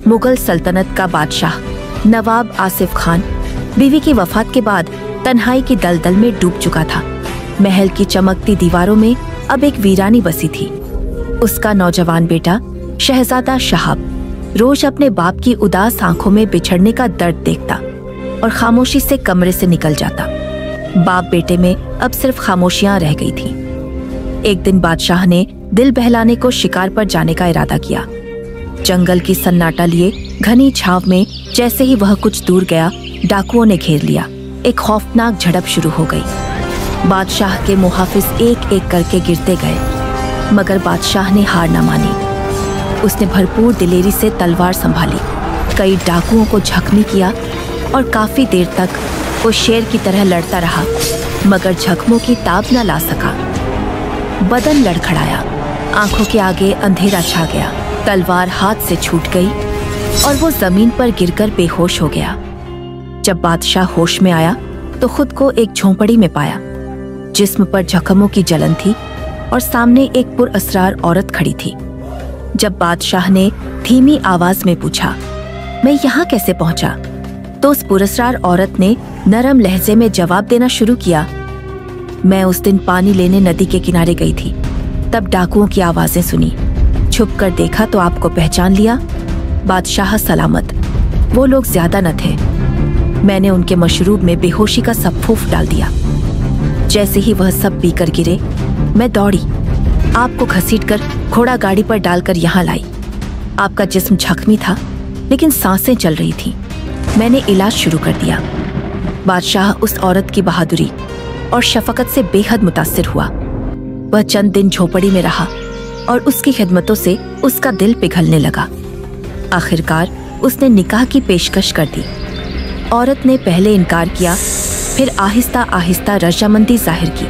मुगल सल्तनत का बादशाह नवाब आसिफ खान बीवी की वफात के बाद तन्हाई की दलदल में डूब चुका था। महल की चमकती दीवारों में अब एक वीरानी बसी थी। उसका नौजवान बेटा शहजादा शहाब रोज अपने बाप की उदास आंखों में बिछड़ने का दर्द देखता और खामोशी से कमरे से निकल जाता। बाप बेटे में अब सिर्फ खामोशियां रह गई थी। एक दिन बादशाह ने दिल बहलाने को शिकार पर जाने का इरादा किया। जंगल की सन्नाटा लिए घनी छाव में जैसे ही वह कुछ दूर गया, डाकुओं ने घेर लिया। एक खौफनाक झड़प शुरू हो गई। बादशाह के मुहाफिज एक एक करके गिरते गए, मगर बादशाह ने हार न मानी। उसने भरपूर दिलेरी से तलवार संभाली, कई डाकुओं को जख्मी किया और काफी देर तक वो शेर की तरह लड़ता रहा, मगर जख्मों की ताब न ला सका। बदन लड़खड़ाया, आंखों के आगे अंधेरा छा गया, तलवार हाथ से छूट गई और वो जमीन पर गिरकर बेहोश हो गया। जब बादशाह होश में आया तो खुद को एक झोंपड़ी में पाया। जिस्म पर जख्मों की जलन थी और सामने एक पुरअसरार औरत खड़ी थी। जब बादशाह ने धीमी आवाज में पूछा, मैं यहाँ कैसे पहुंचा, तो उस पुरअसरार औरत ने नरम लहजे में जवाब देना शुरू किया, मैं उस दिन पानी लेने नदी के किनारे गई थी, तब डाकुओं की आवाजें सुनी, छुप कर देखा तो आपको पहचान लिया। बादशाह सलामत, वो लोग ज्यादा न थे। मैंने उनके मशरूब में बेहोशी का सब फूफ डाल दिया। जैसे ही वह सब पीकर गिरे, मैं दौड़ी, आपको घसीटकर घोड़ा गाड़ी पर डालकर यहाँ लाई। आपका जिस्म जख्मी था लेकिन सांसें चल रही थी। मैंने इलाज शुरू कर दिया। बादशाह उस औरत की बहादुरी और शफकत से बेहद मुतासिर हुआ। वह चंद दिन झोपड़ी में रहा और उसकी खिदमतों से उसका दिल पिघलने लगा। आखिरकार उसने निकाह की पेशकश कर दी। औरत ने पहले इनकार किया, फिर आहिस्ता आहिस्ता रजामंदी जाहिर की,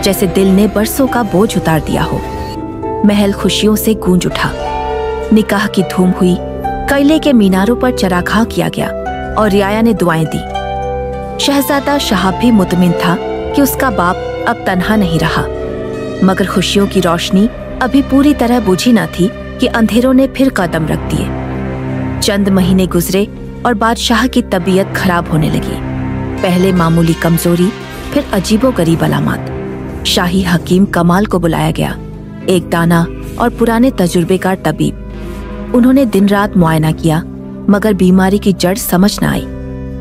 जैसे दिल ने बरसों का बोझ उतार दिया हो। महल खुशियों से गूंज उठा। निकाह की धूम हुई, किले के मीनारों पर चरागाह किया गया और रियाया ने दुआएं दी। शहजादा शहाब भी मुतमिन था कि उसका बाप अब तन्हा नहीं रहा, मगर खुशियों की रोशनी अभी पूरी तरह बुझी न थी कि अंधेरों ने फिर कदम रख दिए। चंद महीने गुजरे और बादशाह की तबीयत खराब होने लगी। पहले मामूली कमजोरी, फिर अजीबोगरीब अलामात। शाही हकीम कमाल को बुलाया गया, एक दाना और पुराने तजुर्बेकार तबीब। उन्होंने दिन रात मुआयना किया, मगर बीमारी की जड़ समझ न आई।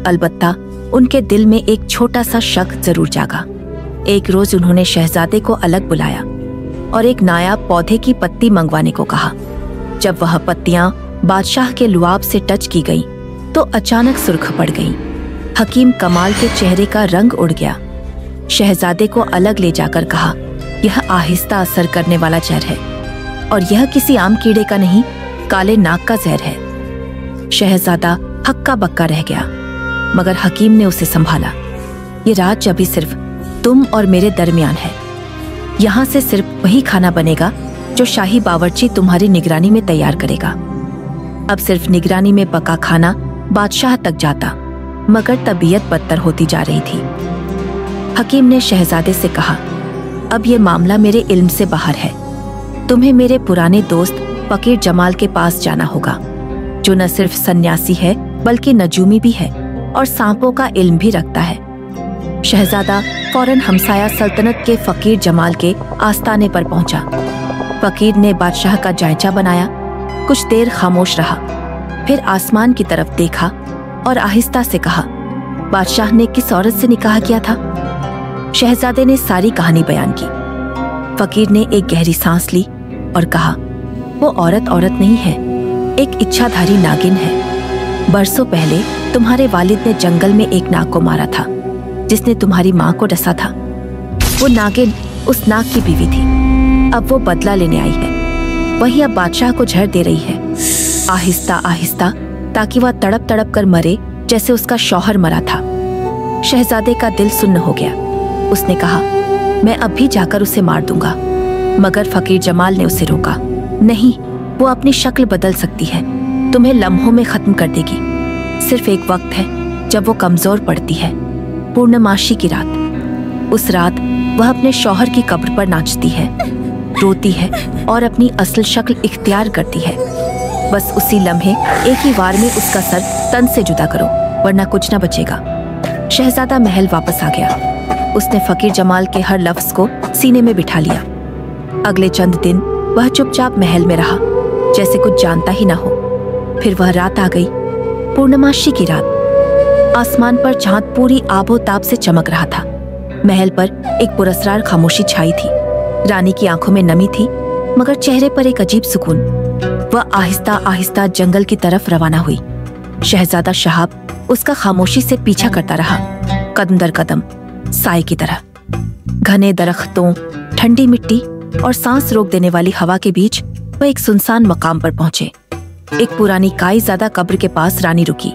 अलबत्ता उनके दिल में एक छोटा सा शक जरूर जागा। एक रोज उन्होंने शहजादे को अलग बुलाया और एक नायाब पौधे की पत्ती मंगवाने को कहा। जब वह पत्तियां बादशाह के लुआब से टच की गईं, तो अचानक सुर्ख पड़ गईं। हकीम कमाल के चेहरे का रंग उड़ गया। शहजादे को अलग ले जाकर कहा, यह आहिस्ता असर करने वाला जहर है और यह किसी आम कीड़े का नहीं, काले नाग का जहर है। शहजादा हक्का बक्का रह गया, मगर हकीम ने उसे संभाला। ये राज अभी सिर्फ तुम और मेरे दरमियान है। यहाँ से सिर्फ वही खाना बनेगा जो शाही बावर्ची तुम्हारी निगरानी में तैयार करेगा। अब सिर्फ निगरानी में पका खाना बादशाह तक जाता, मगर तबीयत बदतर होती जा रही थी। हकीम ने शहजादे से कहा, अब ये मामला मेरे इल्म से बाहर है। तुम्हें मेरे पुराने दोस्त फकीर जमाल के पास जाना होगा, जो न सिर्फ सन्यासी है बल्कि नजूमी भी है और सांपों का इल्म भी रखता है। शहजादा फौरन हमसाया सल्तनत के फकीर जमाल के आस्ताने पर पहुंचा। फकीर ने बादशाह का जायचा बनाया, कुछ देर खामोश रहा, फिर आसमान की तरफ देखा और आहिस्ता से कहा, बादशाह ने किस औरत से निकाह किया था? शहजादे ने सारी कहानी बयान की। फकीर ने एक गहरी सांस ली और कहा, वो औरत नहीं है, एक इच्छाधारी नागिन है। बरसों पहले तुम्हारे वालिद ने जंगल में एक नाग को मारा था, जिसने तुम्हारी माँ को डसा था। वो नागिन उस नाग की बीवी थी। अब वो बदला लेने आई है। वही अब बादशाह को जहर दे रही है, आहिस्ता आहिस्ता, ताकि वह तड़प तड़प कर मरे जैसे उसका शौहर मरा था। शहजादे का दिल सुन्न हो गया। उसने कहा, मैं अब भी जाकर उसे मार दूंगा, मगर फकीर जमाल ने उसे रोका। नहीं, वो अपनी शक्ल बदल सकती है, तुम्हें लम्हों में खत्म कर देगी। सिर्फ एक वक्त है जब वो कमजोर पड़ती है, पूर्णमासी की रात। उस रात वह अपने शौहर की कब्र पर नाचती है, रोती है और अपनी असल शक्ल इख्तियार करती है। बस उसी लम्हे एक ही वार में उसका सर तन से जुदा करो, वरना कुछ न बचेगा। शहजादा महल वापस आ गया। उसने फकीर जमाल के हर लफ्ज को सीने में बिठा लिया। अगले चंद दिन वह चुपचाप महल में रहा, जैसे कुछ जानता ही ना हो। फिर वह रात आ गई, पूर्णमासी की रात। आसमान पर चांद पूरी आबोताब से चमक रहा था। महल पर एक पुरस्कार खामोशी छाई थी। रानी की आंखों में नमी थी, मगर चेहरे पर एक अजीब सुकून। वह आहिस्ता आहिस्ता जंगल की तरफ रवाना हुई। शहजादा शहाब उसका खामोशी से पीछा करता रहा, कदम दर कदम, साए की तरह। घने दरख्तों, ठंडी मिट्टी और सांस रोक देने वाली हवा के बीच वह एक सुनसान मकाम पर पहुंचे। एक पुरानी काईज़ादा कब्र के पास रानी रुकी।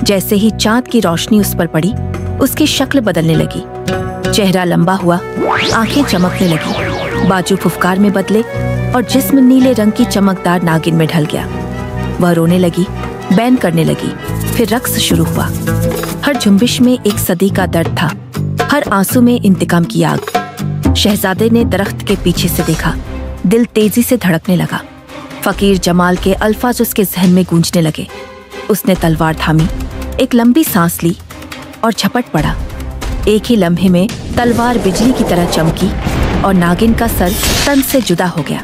जैसे ही चांद की रोशनी उस पर पड़ी, उसकी शक्ल बदलने लगी। चेहरा लंबा हुआ, आंखें चमकने लगी, बाजू फुफकार में बदले और जिस्म नीले रंग की चमकदार नागिन में ढल गया। वह रोने लगी, बैन करने लगी, फिर रक्स शुरू हुआ। हर जुम्बिश में एक सदी का दर्द था, हर आंसू में इंतकाम की आग। शहजादे ने दरख्त के पीछे से देखा, दिल तेजी से धड़कने लगा। फकीर जमाल के अल्फाज उसके जहन में गूंजने लगे। उसने तलवार थामी, एक लंबी सांस ली और झपट पड़ा। एक ही लम्हे में तलवार बिजली की तरह चमकी और नागिन का सर तन से जुदा हो गया।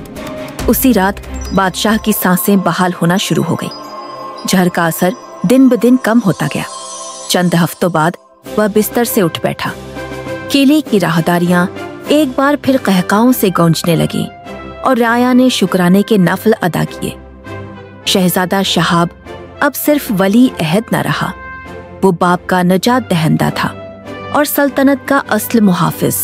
उसी रात बादशाह की सांसें बहाल होना शुरू हो गई। जहर का असर दिन ब दिन कम होता गया। चंद हफ्तों बाद वह बिस्तर से उठ बैठा। किले की राहदारियां एक बार फिर कहकाओं से गूंजने लगी और राया ने शुक्राने के नफल अदा किए। शहजादा शहाब अब सिर्फ वली अहद न रहा, वो बाप का नजात दहंदा था और सल्तनत का असल मुहाफिज।